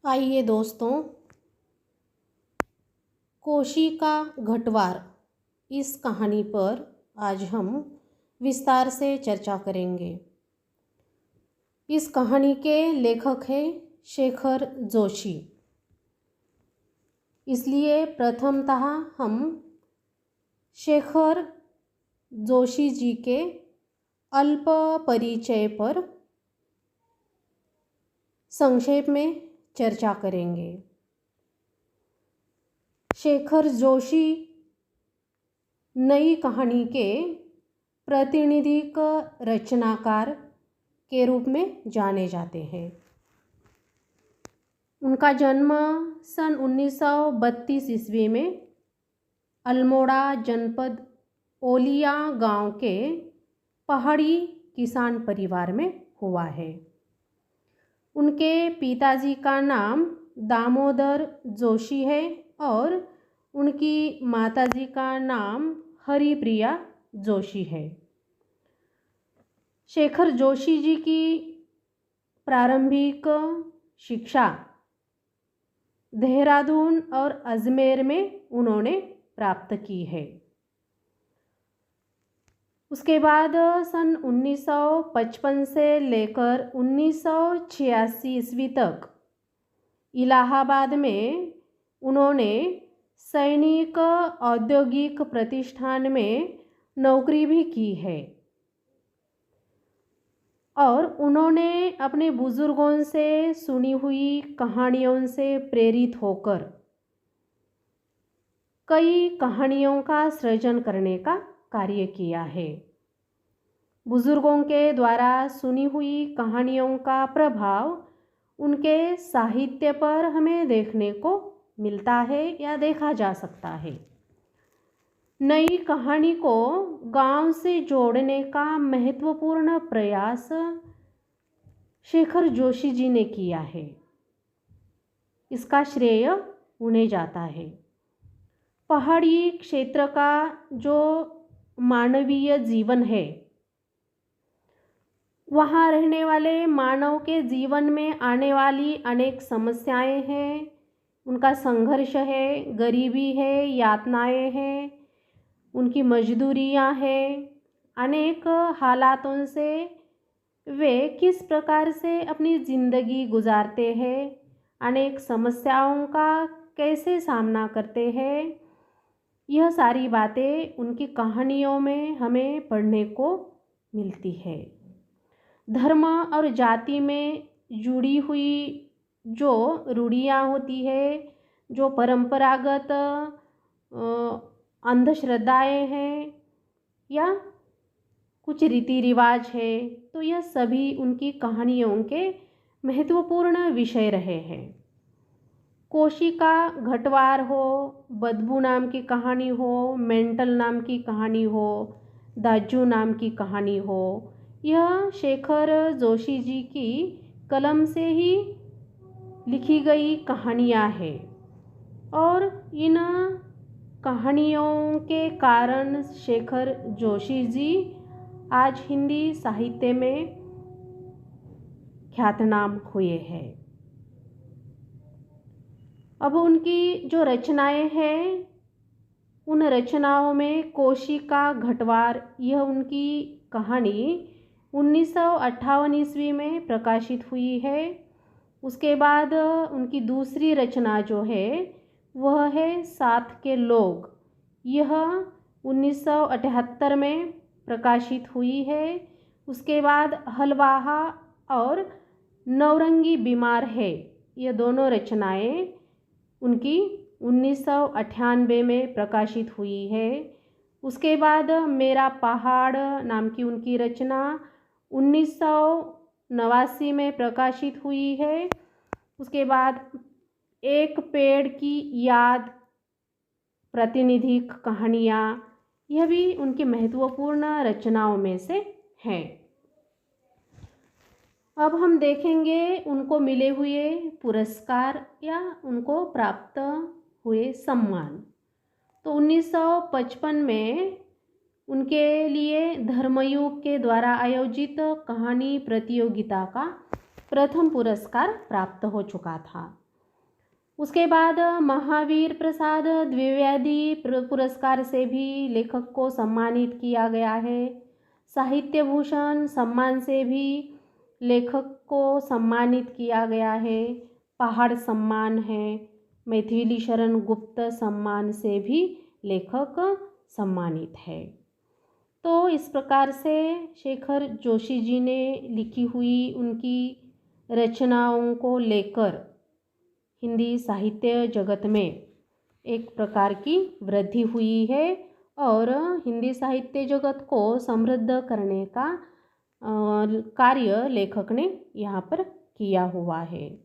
आइए दोस्तों, कोशिका घटवार इस कहानी पर आज हम विस्तार से चर्चा करेंगे। इस कहानी के लेखक हैं शेखर जोशी। इसलिए प्रथमतः हम शेखर जोशी जी के अल्प परिचय पर संक्षेप में चर्चा करेंगे। शेखर जोशी नई कहानी के प्रातिनिधिक रचनाकार के रूप में जाने जाते हैं। उनका जन्म सन 1932 ईस्वी में अल्मोड़ा जनपद ओलिया गांव के पहाड़ी किसान परिवार में हुआ है। उनके पिताजी का नाम दामोदर जोशी है और उनकी माताजी का नाम हरिप्रिया जोशी है। शेखर जोशी जी की प्रारंभिक शिक्षा देहरादून और अजमेर में उन्होंने प्राप्त की है। उसके बाद सन 1955 से लेकर 1986 ईस्वी तक इलाहाबाद में उन्होंने सैनिक औद्योगिक प्रतिष्ठान में नौकरी भी की है और उन्होंने अपने बुजुर्गों से सुनी हुई कहानियों से प्रेरित होकर कई कहानियों का सृजन करने का कार्य किया है। बुजुर्गों के द्वारा सुनी हुई कहानियों का प्रभाव उनके साहित्य पर हमें देखने को मिलता है या देखा जा सकता है। नई कहानी को गांव से जोड़ने का महत्वपूर्ण प्रयास शेखर जोशी जी ने किया है। इसका श्रेय उन्हें जाता है। पहाड़ी क्षेत्र का जो मानवीय जीवन है, वहाँ रहने वाले मानव के जीवन में आने वाली अनेक समस्याएं हैं, उनका संघर्ष है, गरीबी है, यातनाएं हैं, उनकी मजदूरियां हैं, अनेक हालातों से वे किस प्रकार से अपनी ज़िंदगी गुजारते हैं, अनेक समस्याओं का कैसे सामना करते हैं, यह सारी बातें उनकी कहानियों में हमें पढ़ने को मिलती है। धर्म और जाति में जुड़ी हुई जो रूढ़ियाँ होती है, जो परंपरागत अंधश्रद्धाएं हैं या कुछ रीति रिवाज है, तो यह सभी उनकी कहानियों के महत्वपूर्ण विषय रहे हैं। कोशिका घटवार हो, बदबू नाम की कहानी हो, मेंटल नाम की कहानी हो, दाजू नाम की कहानी हो, यह शेखर जोशी जी की कलम से ही लिखी गई कहानियाँ हैं और इन कहानियों के कारण शेखर जोशी जी आज हिंदी साहित्य में ख्यातनाम हुए हैं। अब उनकी जो रचनाएं हैं, उन रचनाओं में कोशिका घटवार यह उनकी कहानी 1958 ईस्वी में प्रकाशित हुई है। उसके बाद उनकी दूसरी रचना जो है वह है साथ के लोग, यह 1978 में प्रकाशित हुई है। उसके बाद हलवाहा और नौरंगी बीमार है, ये दोनों रचनाएं उनकी 1998 में प्रकाशित हुई है। उसके बाद मेरा पहाड़ नाम की उनकी रचना 1989 में प्रकाशित हुई है। उसके बाद एक पेड़ की याद प्रातिनिधिक कहानियाँ, यह भी उनकी महत्वपूर्ण रचनाओं में से हैं। अब हम देखेंगे उनको मिले हुए पुरस्कार या उनको प्राप्त हुए सम्मान। तो 1955 में उनके लिए धर्मयुग के द्वारा आयोजित कहानी प्रतियोगिता का प्रथम पुरस्कार प्राप्त हो चुका था। उसके बाद महावीर प्रसाद द्विवेदी पुरस्कार से भी लेखक को सम्मानित किया गया है। साहित्य भूषण सम्मान से भी लेखक को सम्मानित किया गया है। पहाड़ सम्मान है। मैथिली शरण गुप्त सम्मान से भी लेखक सम्मानित है। तो इस प्रकार से शेखर जोशी जी ने लिखी हुई उनकी रचनाओं को लेकर हिंदी साहित्य जगत में एक प्रकार की वृद्धि हुई है और हिंदी साहित्य जगत को समृद्ध करने का कार्य लेखक ने यहाँ पर किया हुआ है।